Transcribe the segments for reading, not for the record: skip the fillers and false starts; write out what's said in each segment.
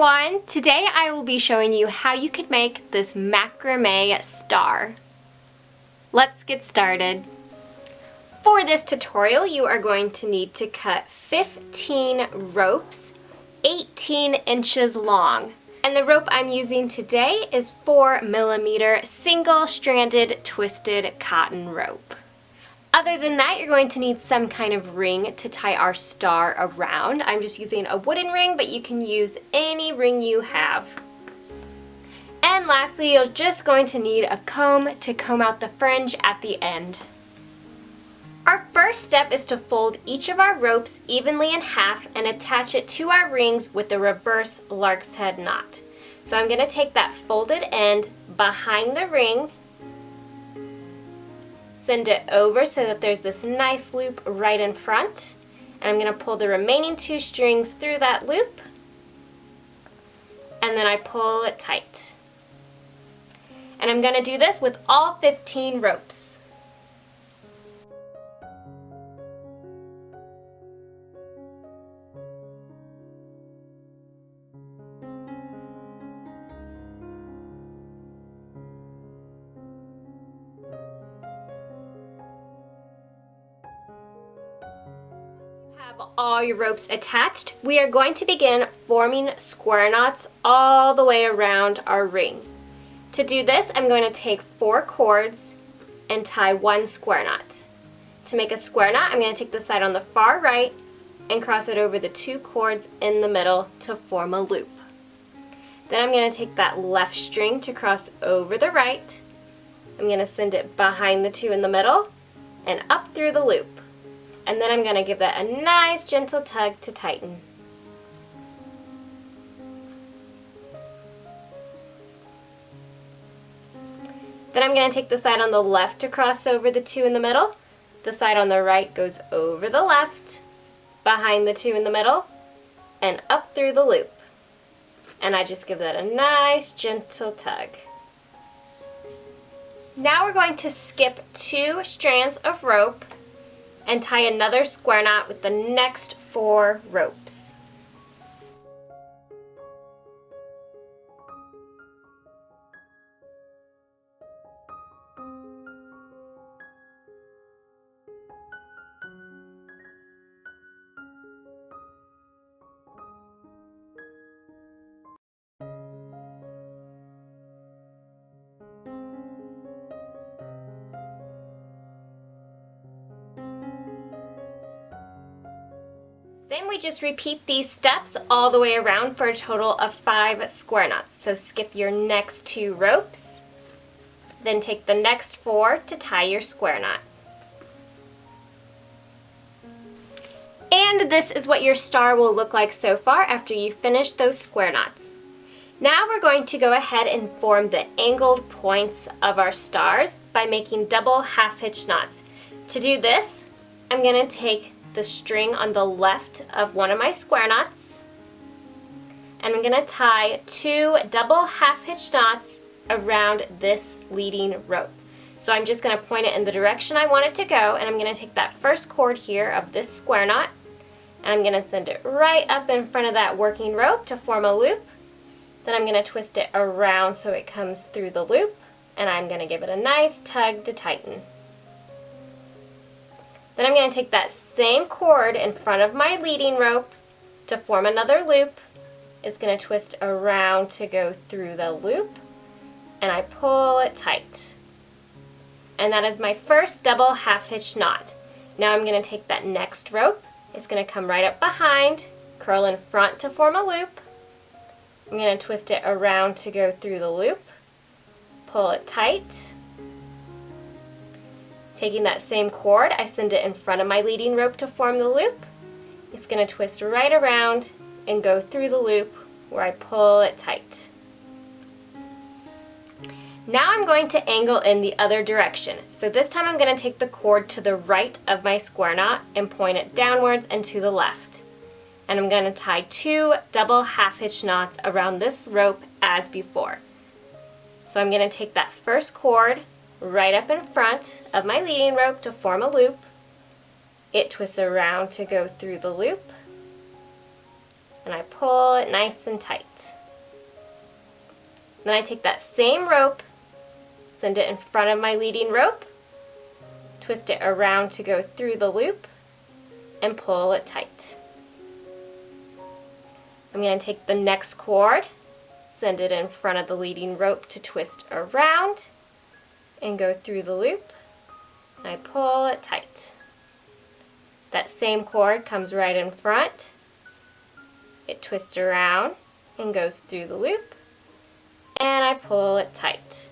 everyone! Today I will be showing you how you can make this macrame star. Let's get started. For this tutorial you are going to need to cut 15 ropes 18 inches long. And the rope I'm using today is 4mm single-stranded twisted cotton rope. Other than that, you're going to need some kind of ring to tie our star around. I'm just using a wooden ring, but you can use any ring you have. And lastly, you're just going to need a comb to comb out the fringe at the end. Our first step is to fold each of our ropes evenly in half and attach it to our rings with the reverse lark's head knot. So I'm going to take that folded end behind the ring, send it over so that there's this nice loop right in front, and I'm going to pull the remaining 2 strings through that loop, and then I pull it tight. And I'm going to do this with all 15 ropes. All your ropes attached, we are going to begin forming square knots all the way around our ring. To do this, I'm going to take 4 cords and tie 1 square knot. To make a square knot, I'm going to take the side on the far right and cross it over the 2 cords in the middle to form a loop. Then I'm going to take that left string to cross over the right. I'm going to send it behind the 2 in the middle and up through the loop. And then I'm going to give that a nice gentle tug to tighten. Then I'm going to take the side on the left to cross over the 2 in the middle. The side on the right goes over the left, behind the 2 in the middle, and up through the loop. And I just give that a nice gentle tug. Now we're going to skip 2 strands of rope and tie another square knot with the next 4 ropes. Then we just repeat these steps all the way around for a total of 5 square knots. So skip your next 2 ropes, then take the next 4 to tie your square knot. And this is what your star will look like so far after you finish those square knots. Now we're going to go ahead and form the angled points of our stars by making double half hitch knots. To do this, I'm going to take the string on the left of one of my square knots, and I'm going to tie 2 double half hitch knots around this leading rope. So I'm just going to point it in the direction I want it to go, and I'm going to take that first cord here of this square knot, and I'm going to send it right up in front of that working rope to form a loop. Then I'm going to twist it around so it comes through the loop, and I'm going to give it a nice tug to tighten. Then I'm going to take that same cord in front of my leading rope to form another loop. It's going to twist around to go through the loop, and I pull it tight. And that is my first double half hitch knot. Now I'm going to take that next rope. It's going to come right up behind, curl in front to form a loop. I'm going to twist it around to go through the loop, pull it tight. Taking that same cord, I send it in front of my leading rope to form the loop. It's going to twist right around and go through the loop where I pull it tight. Now I'm going to angle in the other direction. So this time I'm going to take the cord to the right of my square knot and point it downwards and to the left. And I'm going to tie 2 double half hitch knots around this rope as before. So I'm going to take that first cord right up in front of my leading rope to form a loop. It twists around to go through the loop. and I pull it nice and tight. Then I take that same rope, send it in front of my leading rope, twist it around to go through the loop, and pull it tight. I'm going to take the next cord, send it in front of the leading rope to twist around, and go through the loop, and I pull it tight. That same cord comes right in front, it twists around and goes through the loop, and I pull it tight.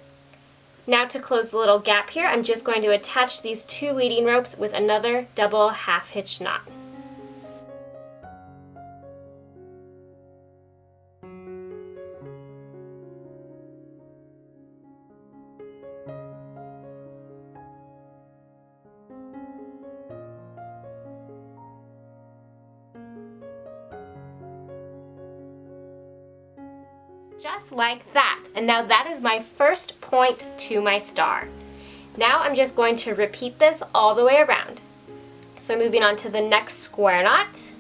Now to close the little gap here, I'm just going to attach these two leading ropes with another double half hitch knot. Just like that. And now that is my first point to my star. Now I'm just going to repeat this all the way around. So moving on to the next square knot,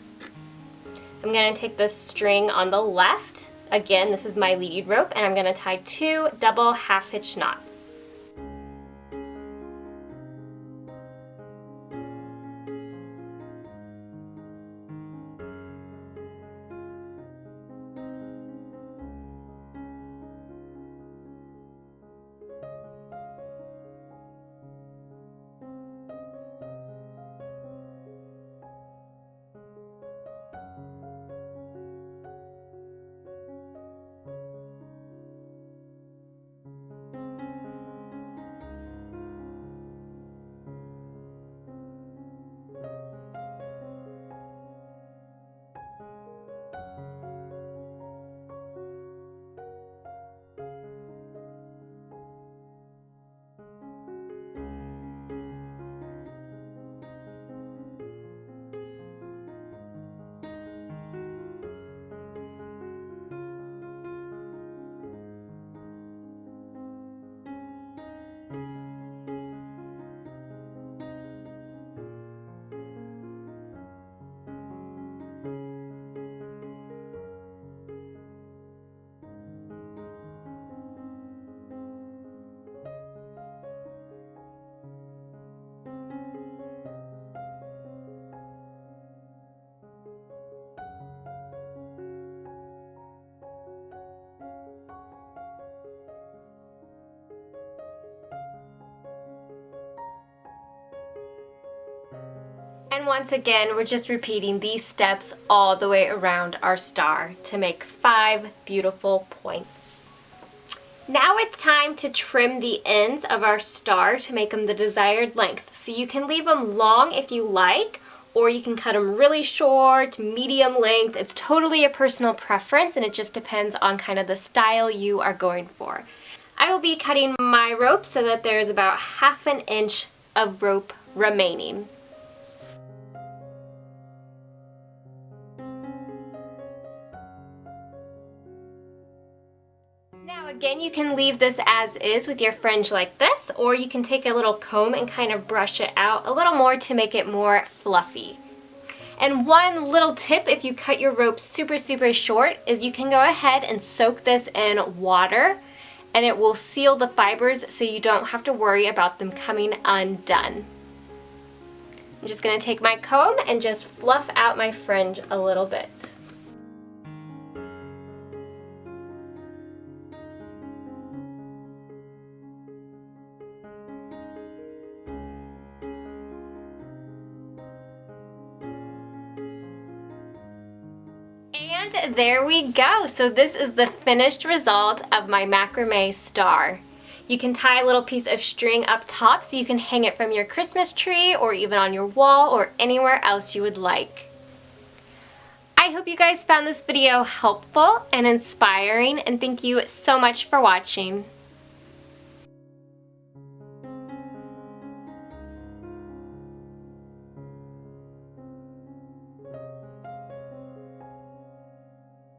I'm going to take the string on the left. Again, this is my lead rope, and I'm going to tie 2 double half hitch knots. And once again, we're just repeating these steps all the way around our star to make 5 beautiful points. Now it's time to trim the ends of our star to make them the desired length. So you can leave them long if you like, or you can cut them really short, medium length. It's totally a personal preference, and it just depends on kind of the style you are going for. I will be cutting my rope so that there's about 1/2 inch of rope remaining. Now again, you can leave this as is with your fringe like this, or you can take a little comb and kind of brush it out a little more to make it more fluffy. And one little tip if you cut your rope super short is you can go ahead and soak this in water, and it will seal the fibers so you don't have to worry about them coming undone. I'm just going to take my comb and just fluff out my fringe a little bit. And there we go. So this is the finished result of my macrame star. You can tie a little piece of string up top so you can hang it from your Christmas tree or even on your wall or anywhere else you would like. I hope you guys found this video helpful and inspiring, and thank you so much for watching.